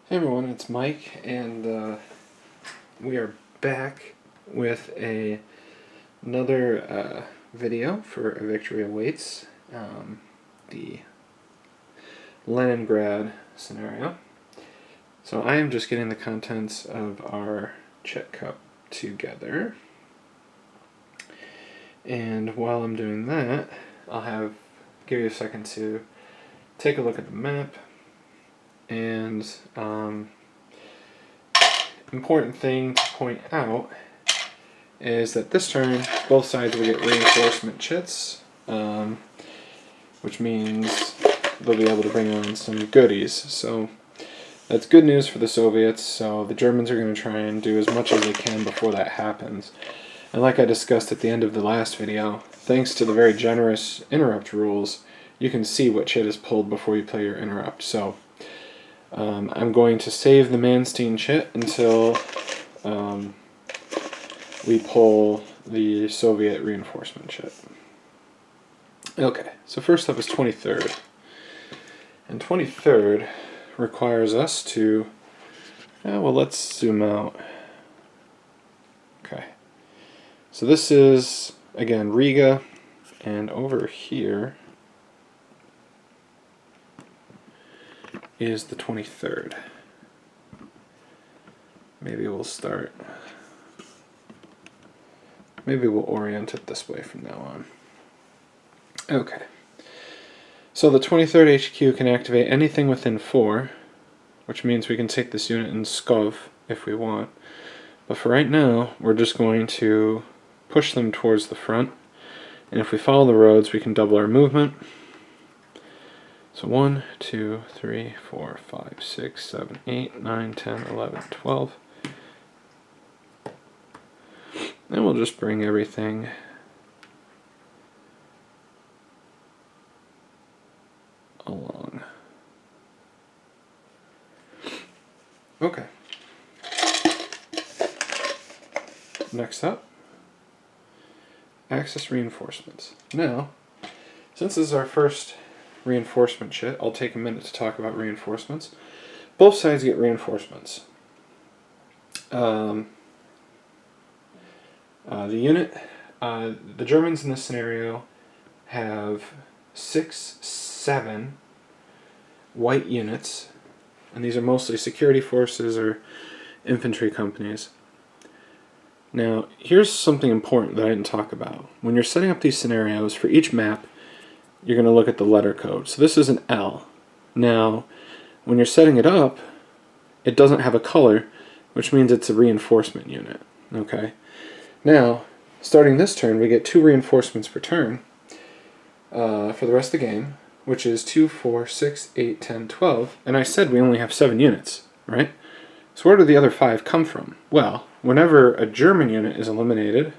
Hey everyone, it's Mike, and we are back with another video for A Victory Awaits, the Leningrad scenario. So I am just getting the contents of our chit cup together, and while I'm doing that, give you a second to take a look at the map. And important thing to point out is that this turn both sides will get reinforcement chits, which means they'll be able to bring on some goodies. So that's good news for the Soviets. So the Germans are going to try and do as much as they can before that happens. And like I discussed at the end of the last video, thanks to the very generous interrupt rules, you can see what chit is pulled before you play your interrupt. So I'm going to save the Manstein chit until we pull the Soviet reinforcement chit. Okay, so first up is 23rd. And 23rd requires us to, well, let's zoom out. Okay, so this is, again, Riga, and over here is the 23rd. Maybe we'll orient it this way from now on. Okay. So the 23rd HQ can activate anything within 4, which means we can take this unit in Skov if we want. But for right now, we're just going to push them towards the front. And if we follow the roads, we can double our movement. So 1, 2, 3, 4, 5, 6, 7, 8, 9, 10, 11, 12. And we'll just bring everything along. Okay. Next up, Axis reinforcements. Now, since this is our first reinforcement chit, I'll take a minute to talk about reinforcements. Both sides get reinforcements. The Germans in this scenario have 6, 7 white units, and these are mostly security forces or infantry companies. Now, here's something important that I didn't talk about. When you're setting up these scenarios, for each map, you're going to look at the letter code. So this is an L. Now, when you're setting it up, it doesn't have a color, which means it's a reinforcement unit. Okay. Now, starting this turn, we get 2 reinforcements per turn for the rest of the game, which is 2, 4, 6, 8, 10, 12. And I said we only have 7 units, right? So where do the other 5 come from? Well, whenever a German unit is eliminated,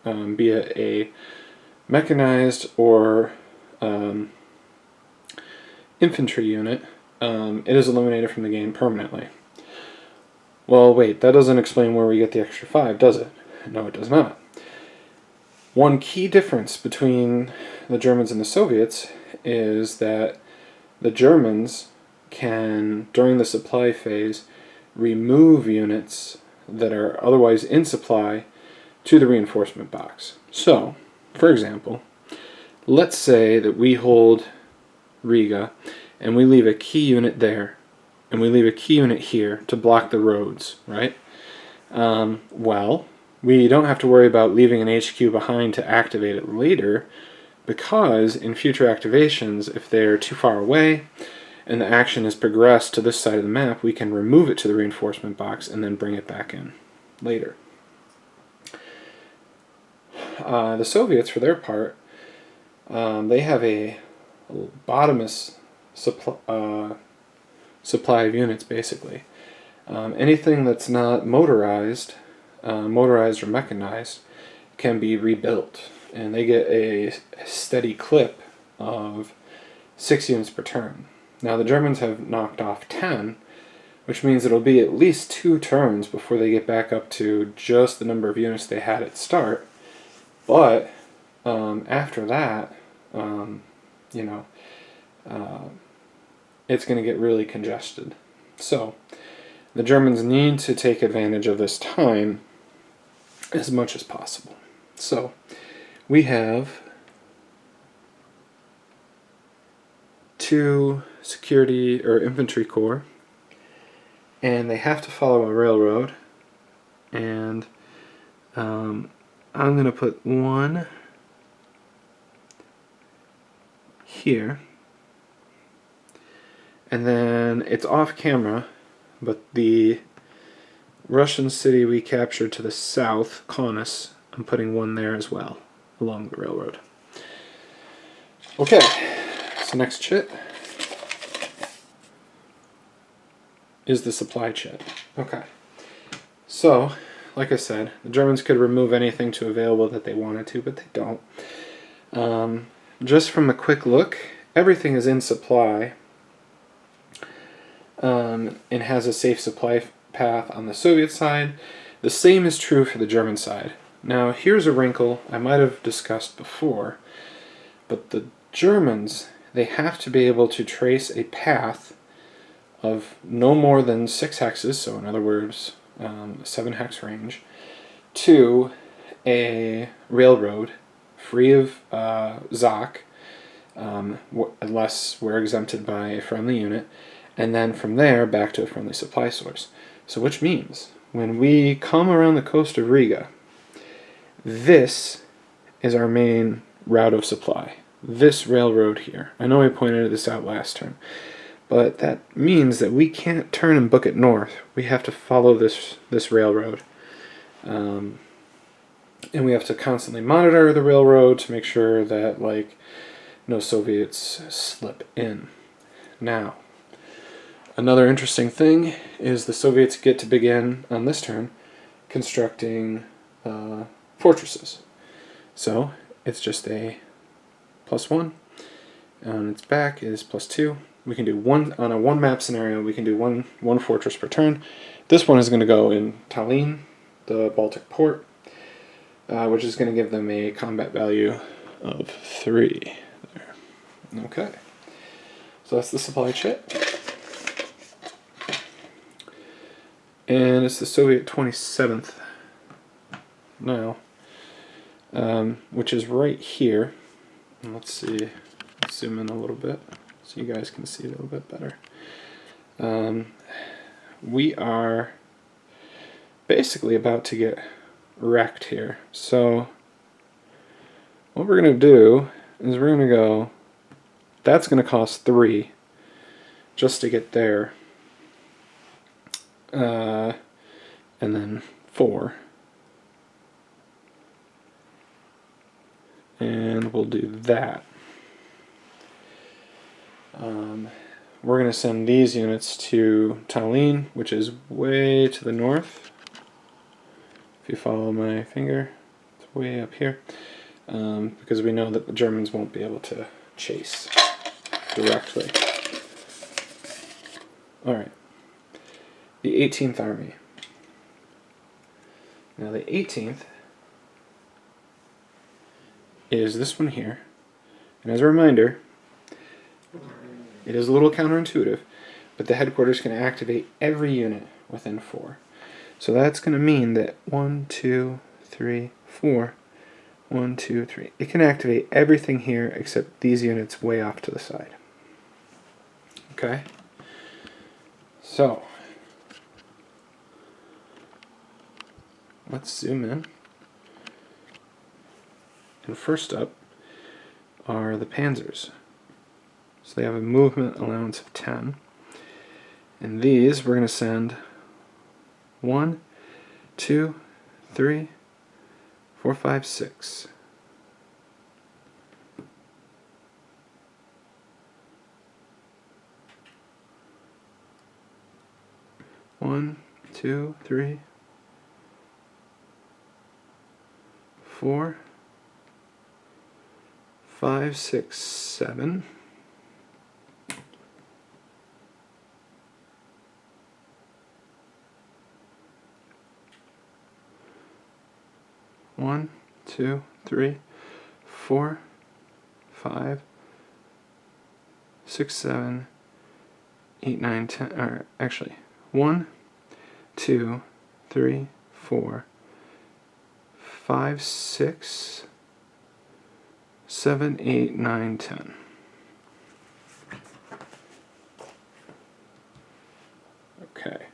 be it a mechanized or infantry unit, it is eliminated from the game permanently. Well, wait, that doesn't explain where we get the extra 5, does it? No, it does not. One key difference between the Germans and the Soviets is that the Germans can, during the supply phase, remove units that are otherwise in supply to the reinforcement box. So, for example, let's say that we hold Riga and we leave a key unit there and we leave a key unit here to block the roads, right? Well, we don't have to worry about leaving an HQ behind to activate it later, because in future activations, if they're too far away and the action has progressed to this side of the map, we can remove it to the reinforcement box and then bring it back in later. The Soviets, for their part, they have a bottomless supply of units, basically. Anything that's not motorized or mechanized, can be rebuilt, and they get a steady clip of 6 units per turn. Now the Germans have knocked off 10, which means it'll be at least 2 turns before they get back up to just the number of units they had at start. But after that, it's going to get really congested. So the Germans need to take advantage of this time as much as possible. So we have 2 security or infantry corps, and they have to follow a railroad, and I'm going to put 1 here, and then it's off camera, but the Russian city we captured to the south, Kaunas, I'm putting 1 there as well, along the railroad. Okay, so next chit is the supply chit. Okay, so like I said, the Germans could remove anything to available that they wanted to, but they don't. Just from a quick look, everything is in supply and has a safe supply path on the Soviet side. The same is true for the German side. Now here's a wrinkle I might have discussed before, but the Germans, they have to be able to trace a path of no more than 6 hexes, so in other words, 7 hex range, to a railroad free of ZOC, unless we're exempted by a friendly unit, and then from there back to a friendly supply source. So which means when we come around the coast of Riga, this is our main route of supply. This railroad here. I know I pointed this out last turn, but that means that we can't turn and book it north. We have to follow this railroad. And we have to constantly monitor the railroad to make sure that no Soviets slip in. Now, another interesting thing is the Soviets get to begin, on this turn, constructing fortresses. So, it's just a +1, and its back is +2. We can do on a 1 map scenario, we can do one fortress per turn. This one is going to go in Tallinn, the Baltic port, which is going to give them a combat value of 3. There. Okay. So that's the supply chit. And it's the Soviet 27th now, which is right here. And let's see, let's zoom in a little bit so you guys can see it a little bit better. We are basically about to get wrecked here. So what we're going to do is we're going to go, that's going to cost 3 just to get there, and then 4, and we'll do that. We're going to send these units to Tallinn, which is way to the north. If you follow my finger, it's way up here, because we know that the Germans won't be able to chase directly. Alright, the 18th Army. Now the 18th is this one here, and as a reminder, it is a little counterintuitive, but the headquarters can activate every unit within 4. So that's going to mean that 1, 2, 3, 4, 1, 2, 3. It can activate everything here except these units way off to the side. Okay? So, let's zoom in. And first up are the Panzers. So they have a movement allowance of 10. And these we're going to send 1, 2, 3, 4, 5, 6. One, 2, 3, 4, 5, 6, 7. One, 2, 3, 4, 5, 6, 7, 8, 9, 10. Or actually, 1, 2, 3, 4, 5, 6, 7, 8, 9, 10. Okay.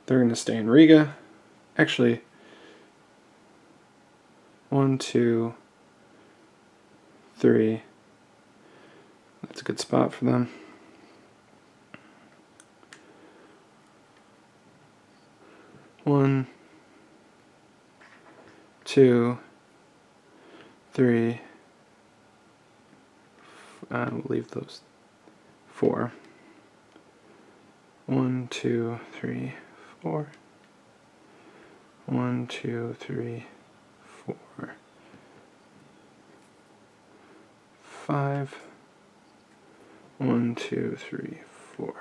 They're going to stay in Riga. Actually, 1, 2, 3. That's a good spot for them. 1, 2, 3. We'll leave those 4. 1, 2, 3, 4. 1, 2, 3, 4. 5. 1, 2, 3, 4.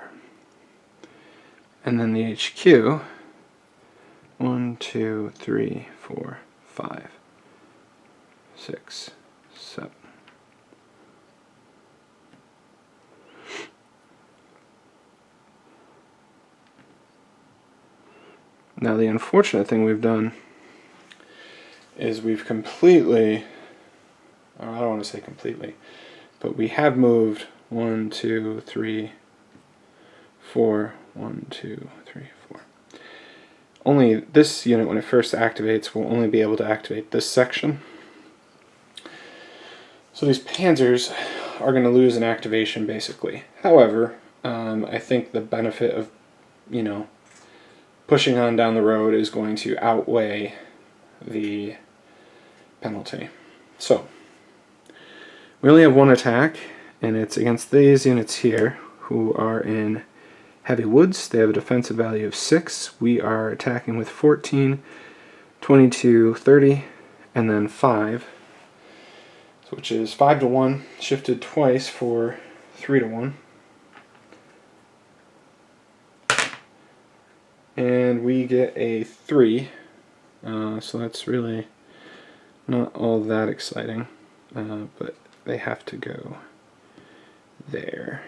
And then the HQ. 1, 2, 3, 4, 5, 6, 7. Now the unfortunate thing we've done is we've completely, or I don't want to say completely, but we have moved 1, 2, 3, 4, 1, 2, 3, 4. Only this unit, when it first activates, will only be able to activate this section. So these panzers are going to lose an activation basically. However, I think the benefit of, pushing on down the road is going to outweigh the penalty. So, we only have one attack, and it's against these units here, who are in heavy woods. They have a defensive value of 6. We are attacking with 14, 22, 30, and then 5, which is 5 to 1, shifted twice for 3 to 1. And we get a 3, so that's really not all that exciting, but they have to go there.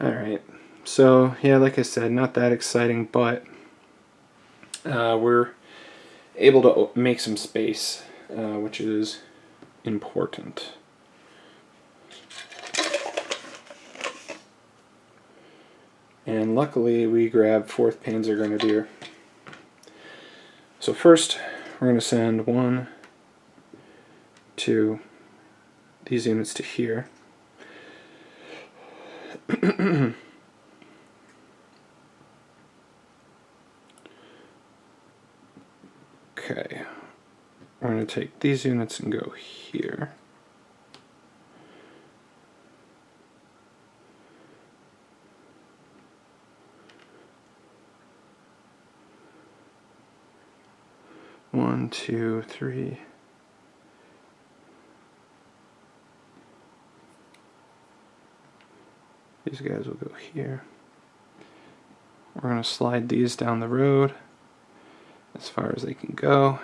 Alright, so yeah, like I said, not that exciting, but we're able to make some space, which is important. And luckily we grabbed 4th Panzer Grenadier. So first we're going to send 1, 2, these units to here. Okay, we're going to take these units and go here. One, 2, 3. These guys will go here. We're going to slide these down the road as far as they can go.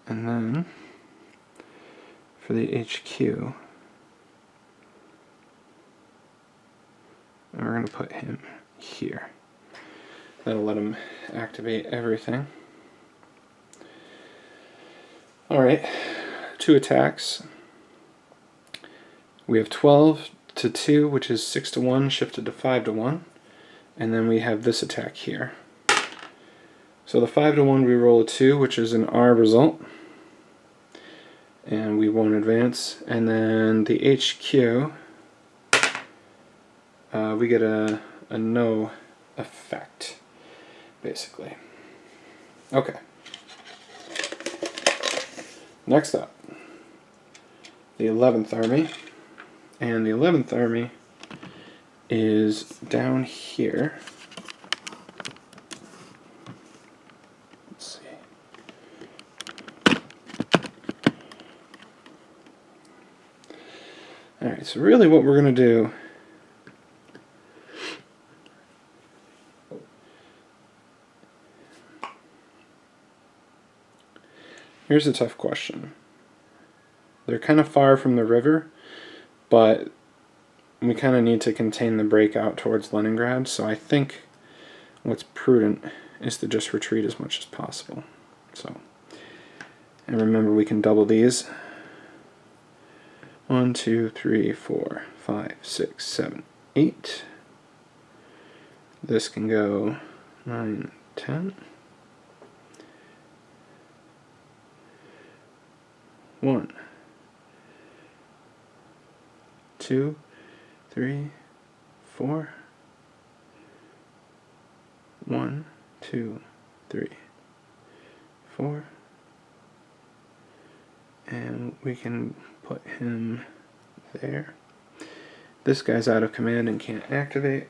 And then for the HQ, we're going to put him here. That'll let him activate everything. Alright, 2 attacks. We have 12 to 2, which is 6 to 1, shifted to 5 to 1. And then we have this attack here. So the 5 to 1, we roll a 2, which is an R result. And we won't advance. And then the HQ, we get a no effect, basically. Okay. Next up, the 11th Army. And the 11th Army is down here. Let's see. Alright, so really what we're going to do here's a tough question. They're kind of far from the river, but we kind of need to contain the breakout towards Leningrad, so I think what's prudent is to just retreat as much as possible. So, and remember, we can double these. 1, 2, 3, 4, 5, 6, 7, 8. This can go 9, 10. 1, 2, 3, 4. 1, 2, 3, 4. And we can put him there. This guy's out of command and can't activate.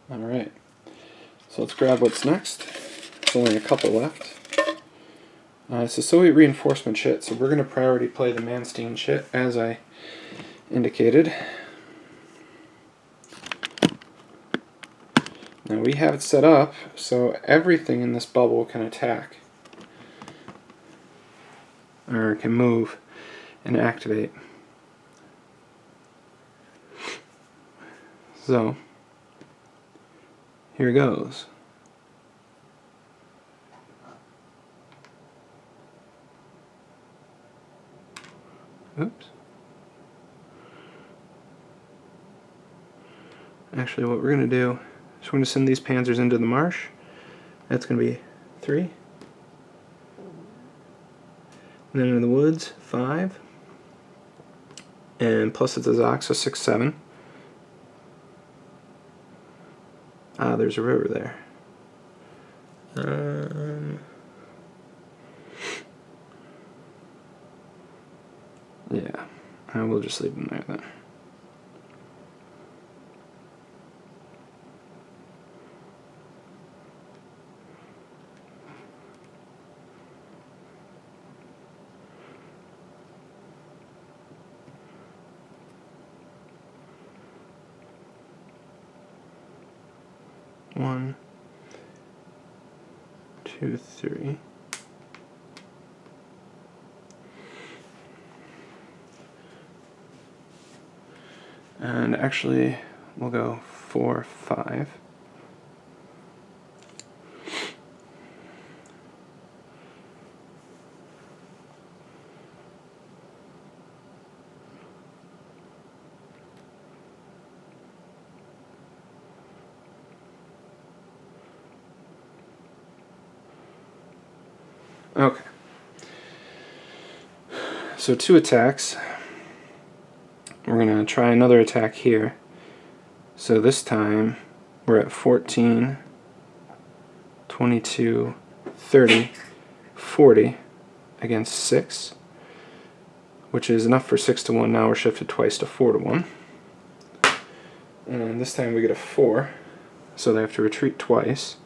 Alright, so let's grab what's next. There's only a couple left. It's a Soviet reinforcement shit, so we're going to priority play the Manstein shit, as I indicated. Now we have it set up so everything in this bubble can attack, or can move and activate. So, here goes. Oops. Actually, what we're going to do is we're going to send these panzers into the marsh. That's going to be 3. And then into the woods, 5. And plus it's a Zoc, so 6, 7. Ah, there's a river there. Yeah, I will just leave them there then. One, 2, 3. And actually, we'll go 4, 5. Okay. So 2 attacks. We're going to try another attack here. So this time we're at 14, 22, 30, 40 against 6, which is enough for 6 to 1. Now we're shifted twice to 4 to 1. And this time we get a 4, so they have to retreat twice.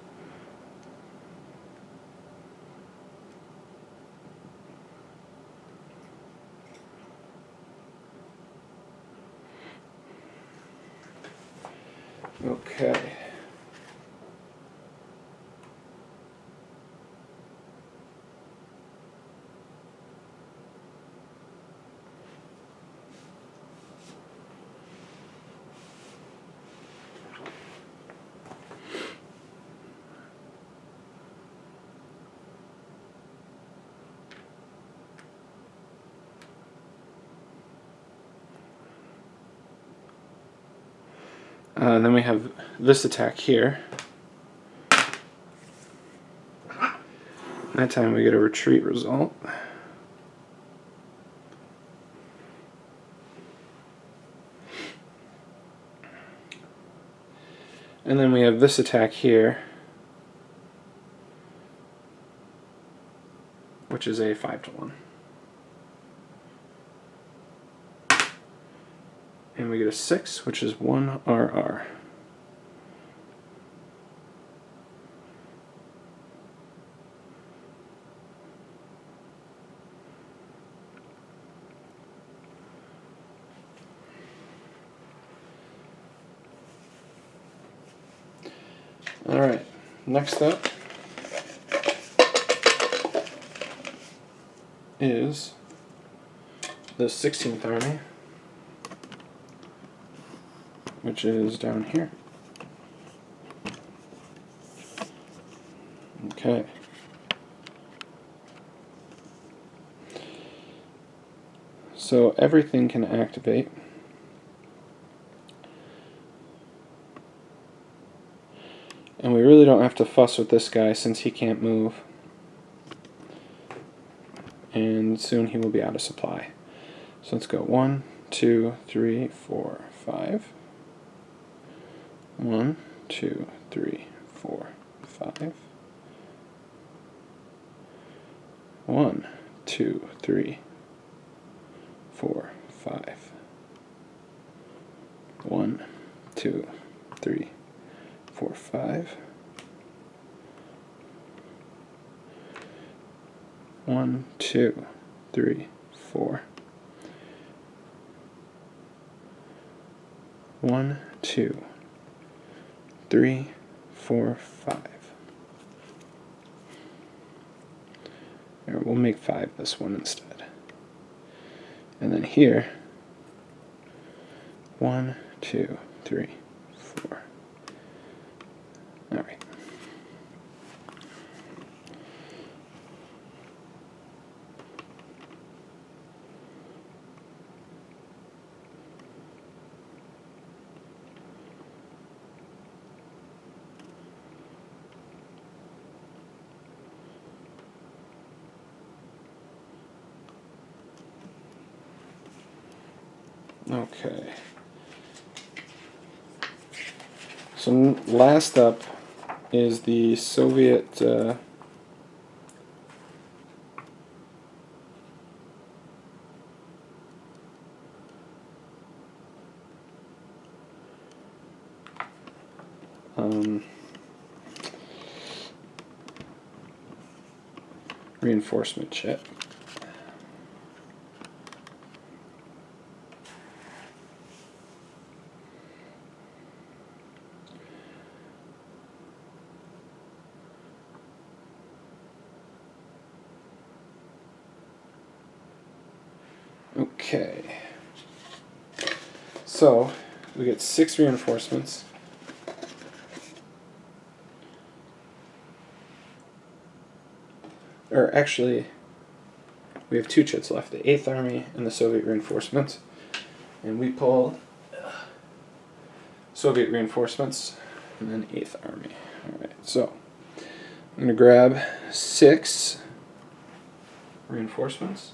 Okay. Then we have this attack here. That time we get a retreat result. And then we have this attack here, which is a 5 to 1. And we get a 6, which is 1 RR. Alright, next up is the 16th Army, which is down here. Okay. So everything can activate. And we really don't have to fuss with this guy since he can't move. And soon he will be out of supply. So let's go 1, 2, 3, 4, 5. 1, 2, 3, 4, 5. 1, 2, 3, 4, 5. 1, 2, 3, 4, 5. 1, 2, 3, 4. 1, 2, 3, 4, 5. There, we'll make 5 this one instead. And then here, 1, 2, 3, 4. All right. Okay. So last up is the Soviet reinforcement jet. Okay, so we get 6 reinforcements. Or actually, we have 2 chits left, the 8th Army and the Soviet reinforcements. And we pulled Soviet reinforcements and then 8th Army. Alright, so I'm going to grab 6 reinforcements.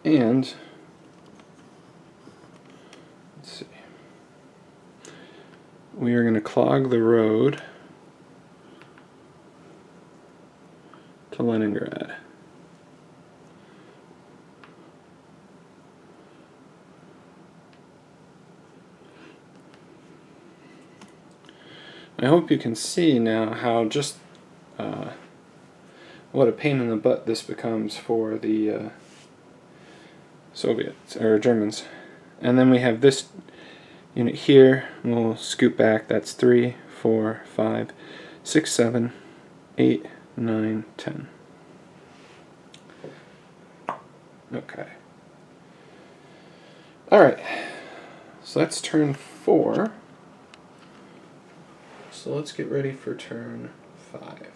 And let's see, we are going to clog the road to Leningrad. I hope you can see now how just what a pain in the butt this becomes for the Soviets or Germans. And then we have this unit here. We'll scoot back. That's 3, 4, 5, 6, 7, 8, 9, 10. Okay. Alright. So that's turn 4. So let's get ready for turn 5.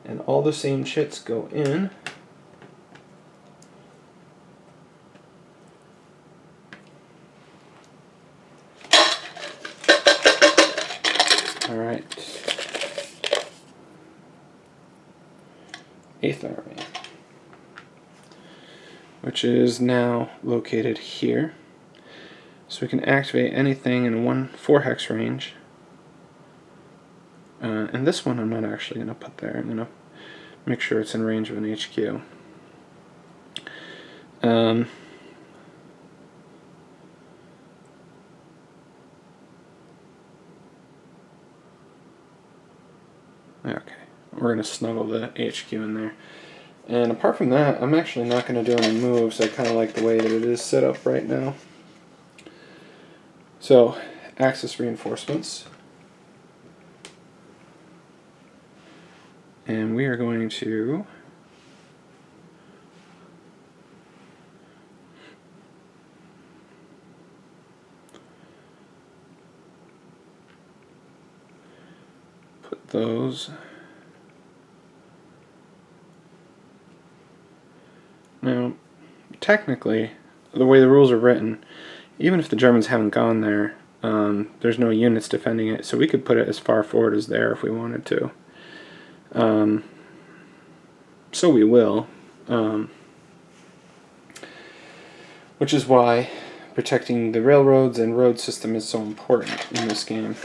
And all the same chits go in. All right. 8th Army, which is now located here. So we can activate anything in a 4 hex range. And this one I'm not actually going to put there. I'm going to make sure it's in range of an HQ. we're going to snuggle the HQ in there. And apart from that, I'm actually not going to do any moves. I kind of like the way that it is set up right now. So, axis reinforcements. And we are going to put those. Now, technically, the way the rules are written, even if the Germans haven't gone there, there's no units defending it, so we could put it as far forward as there if we wanted to. So we will. Which is why protecting the railroads and road system is so important in this game.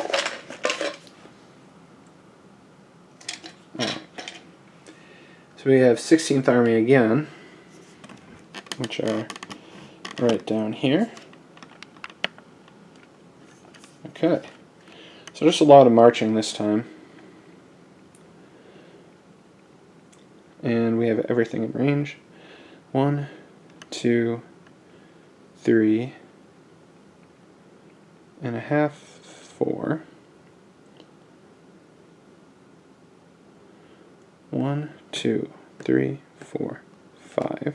Alright. So we have 16th Army again, which are right down here. Okay. So just a lot of marching this time. And we have everything in range. 1, 2, 3 and a half, 4. 1, 2, 3, 4, 5.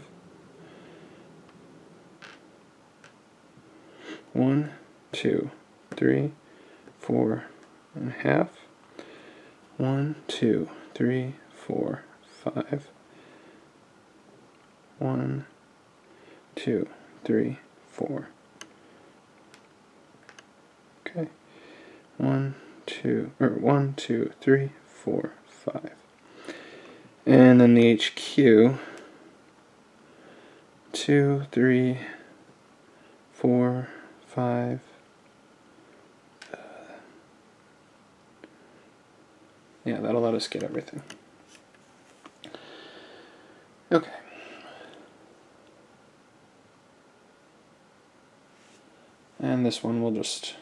1, 2, 3, 4 and a half. 1, 2, 3, 4, 5. 1, 2, 3, 4. Okay. 1, 2, 3, 4, 5. And then the HQ. 2, 3, 4, 5. Yeah, that'll let us get everything. Okay. And this one we'll just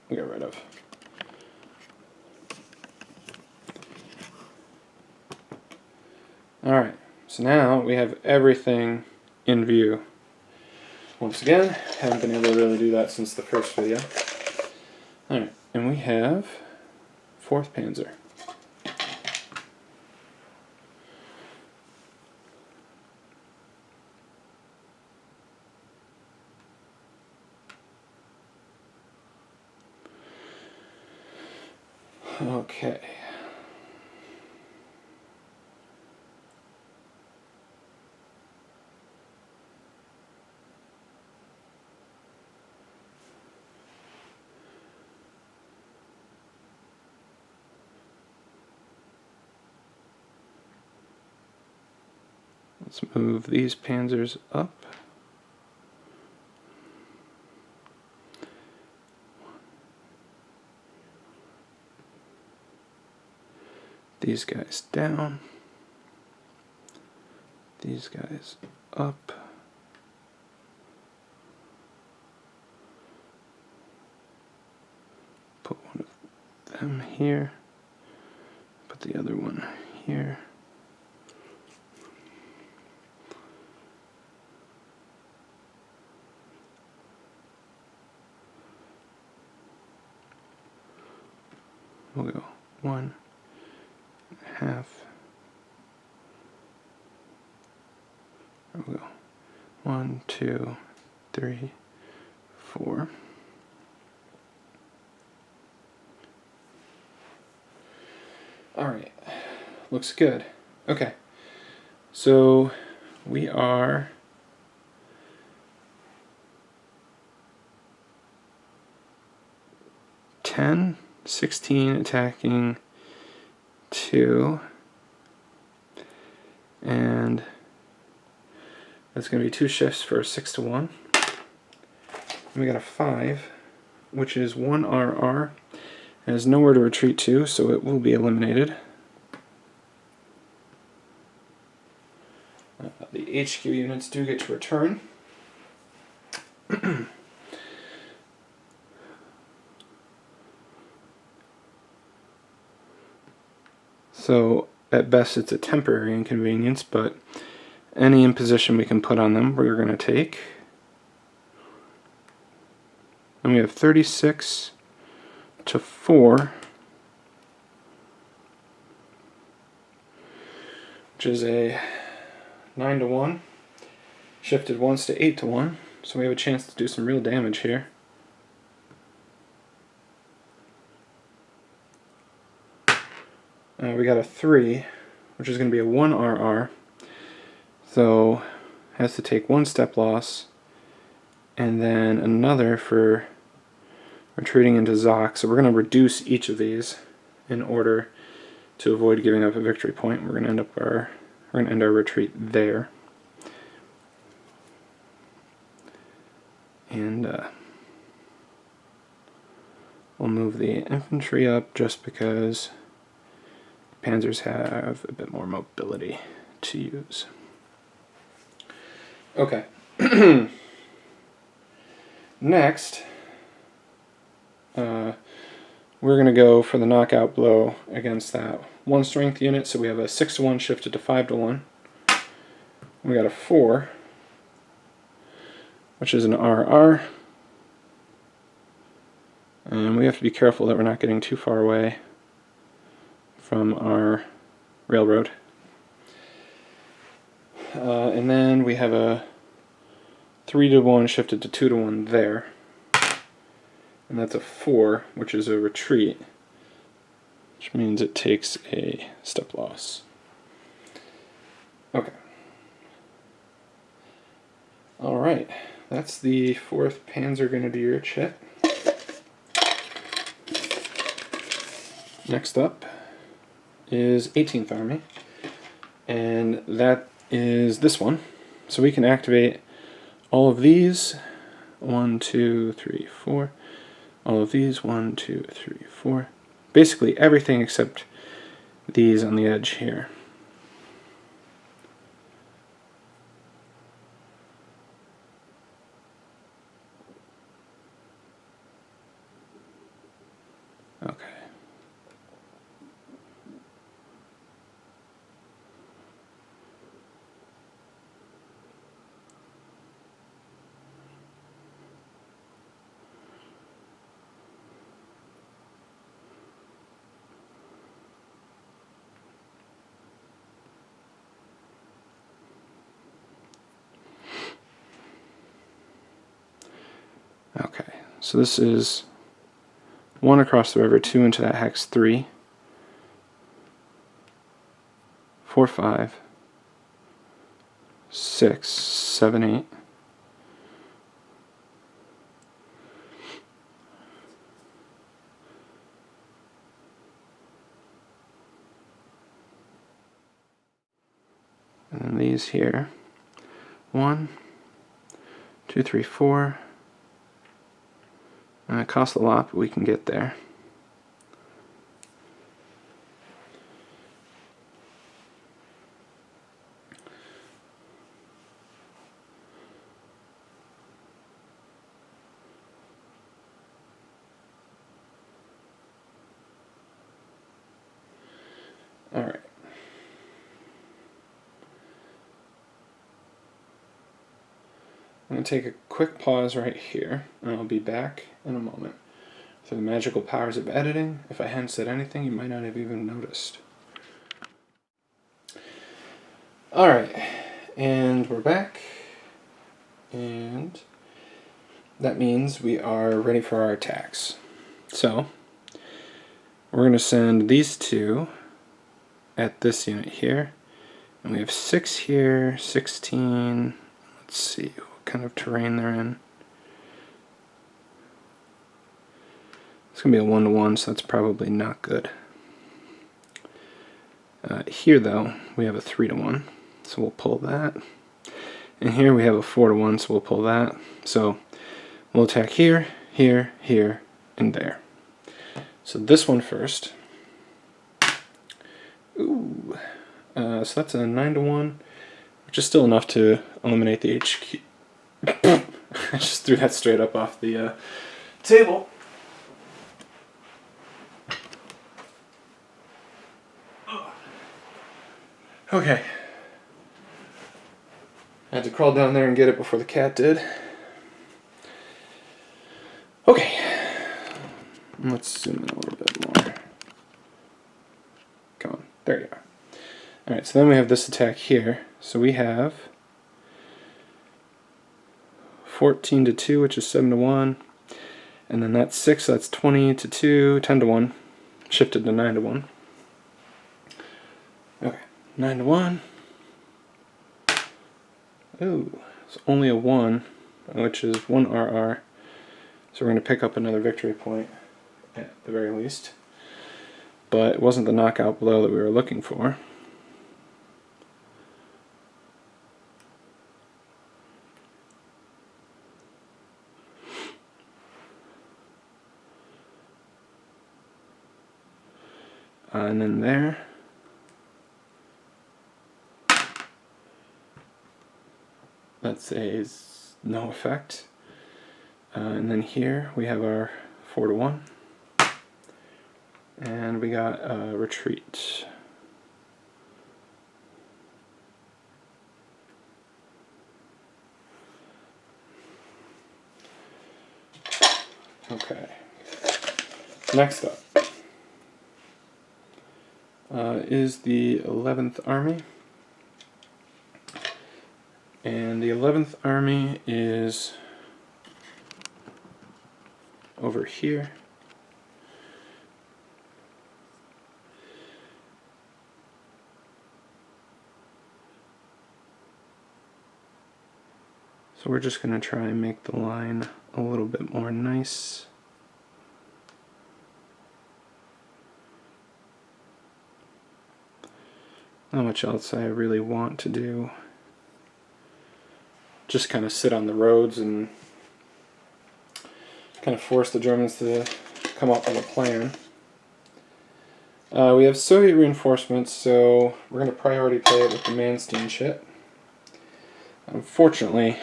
get rid of. Alright, so now we have everything in view. Once again, haven't been able to really do that since the first video. Alright, and we have 4th Panzer. Okay. Let's move these panzers up. These guys down. These guys up. Put one of them here. Put the other one here. We'll go 1.5. 1, 2, 3, 4. Alright, looks good. Okay, so we are ten, 16 attacking 2, and that's going to be 2 shifts for a 6-to-1. And we got a 5, which is 1 RR. It has nowhere to retreat to, so it will be eliminated. The HQ units do get to return. So at best it's a temporary inconvenience, but any imposition we can put on them we're going to take. And we have 36 to 4, which is a 9 to 1, shifted once to 8 to 1, so we have a chance to do some real damage here. We got a 3, which is going to be a 1 RR, so has to take 1 step loss, and then another for retreating into Zoc. So we're going to reduce each of these in order to avoid giving up a victory point. We're going to end our retreat there. And we'll move the infantry up just because panzers have a bit more mobility to use. Okay. Next, we're going to go for the knockout blow against that 1 strength unit. So we have a 6 to 1 shifted to 5 to 1. We got a 4, which is an RR. And we have to be careful that we're not getting too far away from our railroad. And then we have a 3 to 1 shifted to 2 to 1 there. And that's a 4, which is a retreat, which means it takes a step loss. Okay. Alright, that's the 4th Panzer Grenadier chit. Next up is 18th Army, and that is this one. So we can activate all of these, 1, 2, 3, 4, all of these, 1, 2, 3, 4, basically everything except these on the edge here. Okay. Okay, so this is 1 across the river, 2 into that hex, 3, 4, 5, 6, 7, 8. And then these here, 1, 2, 3, 4. It costs a lot, but we can get there. All right. I'm going to take a quick pause right here, and I'll be back in a moment. Through the magical powers of editing, if I hadn't said anything, you might not have even noticed. Alright, and we're back, and that means we are ready for our attacks. So, we're going to send these 2 at this unit here, and we have 6 here, 16, let's see what kind of terrain they're in. It's going to be a 1 to 1, so that's probably not good. Here though, we have a 3 to 1, so we'll pull that. And here we have a 4 to 1, so we'll pull that. So we'll attack here, here, here, and there. So this one first. Ooh. So that's a 9 to 1, which is still enough to eliminate the HQ. I just threw that straight up off the table. Okay. I had to crawl down there and get it before the cat did. Okay. Let's zoom in a little bit more. Come on. There you are. Alright, so then we have this attack here. So we have 14 to 2, which is 7 to 1. And then that's 6, so that's 20 to 2, 10 to 1. Shifted to 9 to 1. Okay, 9 to 1. Ooh, it's only a 1, which is 1 RR. So we're going to pick up another victory point at the very least. But it wasn't the knockout blow that we were looking for. And then there. That's a no effect. And then here we have our 4 to 1. And we got a retreat. Okay. Next up is the 11th Army. And the 11th Army is over here. So we're just going to try and make the line a little bit more nice. Not much else I really want to do. Just kind of sit on the roads and kind of force the Germans to come up with a plan. We have Soviet reinforcements, so we're going to priority play it with the Manstein shit. Unfortunately,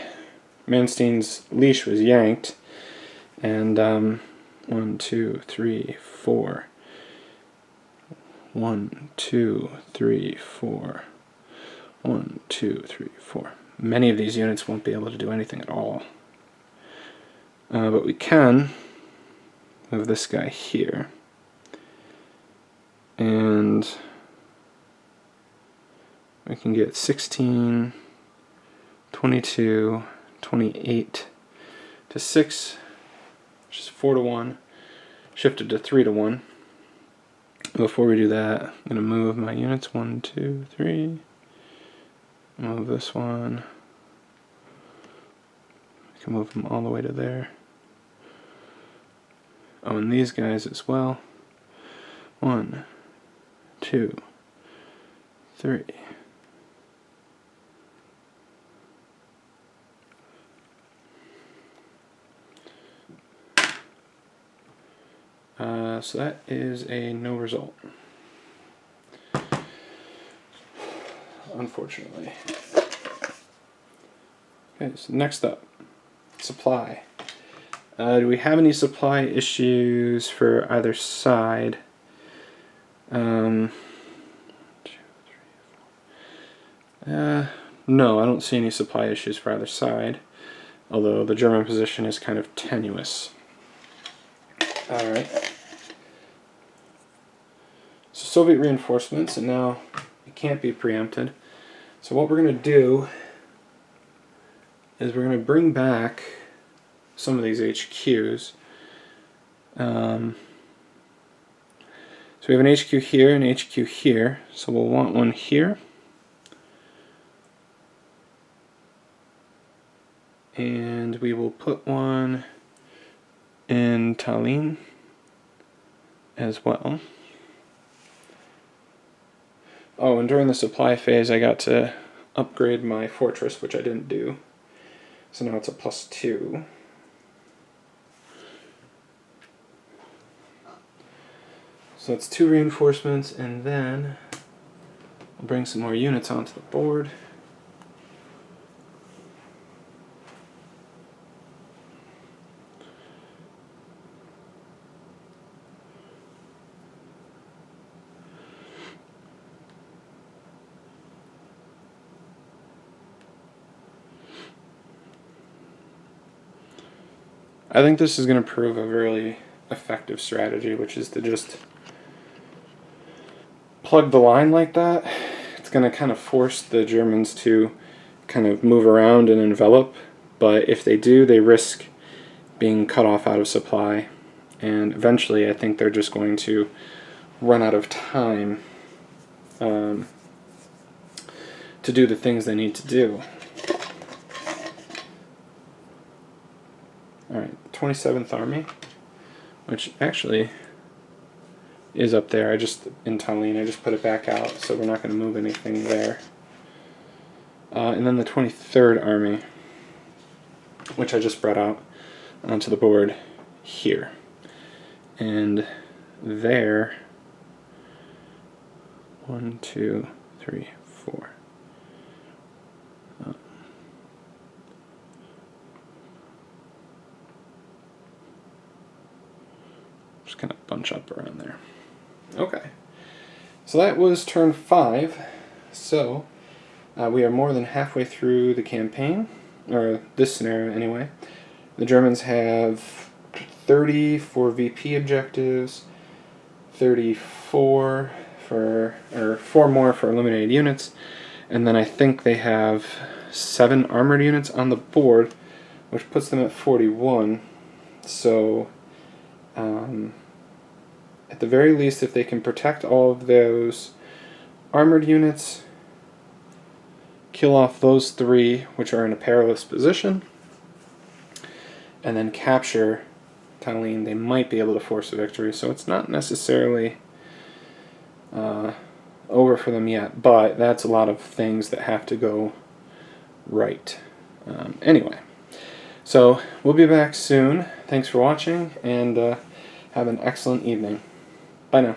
Manstein's leash was yanked, and 1, 2, 3, 4. 1, 2, 3, 4. 1, 2, 3, 4. Many of these units won't be able to do anything at all. But we can move this guy here. And we can get 16, 22, 28 to 6, which is 4 to 1, shifted to 3 to 1. Before we do that, I'm going to move my units 1, 2, 3. Move this one. I can move them all the way to there. Oh, and these guys as well. 1, 2, 3. So that is a no result, unfortunately. Okay, so next up, supply. Do we have any supply issues for either side? 2, 3, 4. No, I don't see any supply issues for either side, although the German position is kind of tenuous. Alright. So Soviet reinforcements, and now it can't be preempted. So what we're going to do is we're going to bring back some of these HQs. So we have an HQ here and an HQ here, so we'll want one here. And we will put one in Tallinn as well. Oh, and during the supply phase I got to upgrade my fortress, which I didn't do. So now it's a +2. So that's 2 reinforcements, and then I'll bring some more units onto the board. I think this is going to prove a really effective strategy, which is to just plug the line like that. It's going to kind of force the Germans to kind of move around and envelop, but if they do, they risk being cut off out of supply, and eventually I think they're just going to run out of time to do the things they need to do. Alright, 27th Army, which actually is up there. In Tallinn, I just put it back out, so we're not going to move anything there. And then the 23rd Army, which I just brought out onto the board here. And there, 1, 2, 3, 4. Just kind of bunch up around there. Okay. So that was turn 5. So we are more than halfway through the campaign, or this scenario anyway. The Germans have 30 for VP objectives, 34 for, or 4 more for eliminated units, and then I think they have 7 armored units on the board, which puts them at 41. So at the very least, if they can protect all of those armored units, kill off those 3 which are in a perilous position, and then capture Tallinn, they might be able to force a victory. So it's not necessarily over for them yet, but that's a lot of things that have to go right. Anyway, so we'll be back soon. Thanks for watching, and have an excellent evening. Bye now.